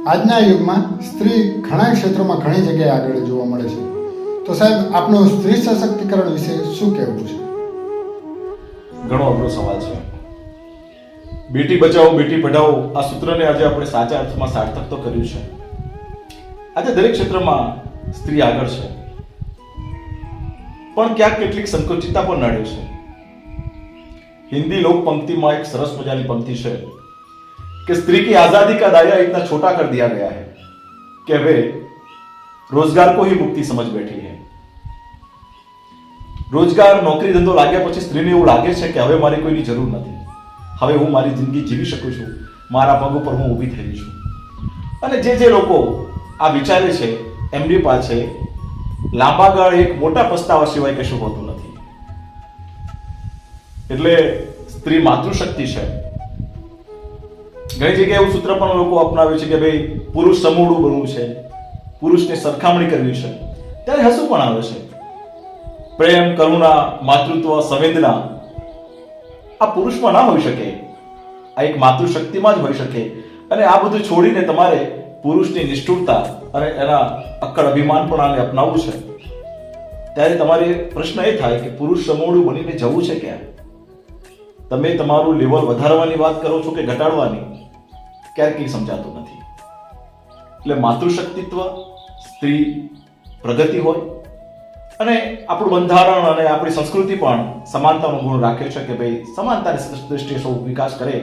આજના યુગમાં સ્ત્રી ઘણા ક્ષેત્રોમાં ઘણી જગ્યાએ આગળ જોવા મળે છે. તો સાહેબ, આપનું સ્ત્રી સશક્તિકરણ વિશે શું કહેવું છે? ઘણો અઘરો સવાલ છે. બેટી બચાવો બેટી પઢાઓ આ સૂત્રને આજે આપણે સાચા અર્થમાં સાર્થક તો કર્યું છે. આજે દરેક ક્ષેત્રમાં સ્ત્રી આગળ છે, પણ ક્યાંક કેટલીક સંકોચિતતા પણ નડે છે. હિન્દી લોક पंक्तिમાં એક સરસ મજાની પંક્તિ છે कि स्त्री की आजादी का दायरा इतना छोटा कर दिया गया है कि वे रोजगार को ही मुक्ति समझ बैठी है. રોજગાર નોકરી ધંધો લાગ્યા પછી સ્ત્રીને એવું લાગે છે કે હવે મારી કોઈની જરૂર નથી, હવે હું મારી જિંદગી જીવી શકું છું, મારા પગ ઉપર હું ઊભી થઈ છું. અને જે લોકો આ વિચારે છે એમની પાસે લાંબા ગાળે એક મોટા પસ્તાવા સિવાય કશું હોતું નથી. એટલે સ્ત્રી માતૃશક્તિ છે. ઘણી જગ્યાએ એવું સૂત્ર પણ લોકો અપનાવે છે કે ભાઈ પુરુષ સમૂળું બનવું છે, પુરુષની સરખામણી કરવી છે. ત્યારે હસવું પણ આવે છે. પ્રેમ, કરુણા, માતૃત્વ, સંવેદના આ પુરુષમાં ના હોઈ શકે, આ એક માતૃશક્તિમાં જ હોઈ શકે. અને આ બધું છોડીને તમારે પુરુષની નિષ્ઠુરતા અને એના અક્કડ અભિમાન પણ આને અપનાવવું છે. ત્યારે તમારે પ્રશ્ન એ થાય કે પુરુષ સમૂળું બનીને જવું છે ક્યાં? તમે તમારું લેવલ વધારવાની વાત કરો છો કે ઘટાડવાની, ક્યારેક કંઈ સમજાતું નથી. એટલે માતૃશક્તિત્વ, સ્ત્રી પ્રગતિ હોય, અને આપણું બંધારણ અને આપણી સંસ્કૃતિ પણ સમાનતાનો ગુણ રાખે છે કે ભાઈ સમાનતાની દ્રષ્ટિએ સૌ વિકાસ કરે.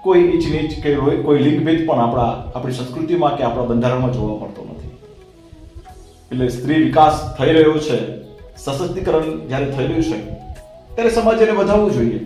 કોઈ નીચ નીચ કે કોઈ લિંગભેદ પણ આપણી સંસ્કૃતિમાં કે આપણા બંધારણમાં જોવા મળતો નથી. એટલે સ્ત્રી વિકાસ થઈ રહ્યો છે, સશક્તિકરણ જ્યારે થઈ રહ્યું છે ત્યારે સમાજ એને વધારવું જોઈએ.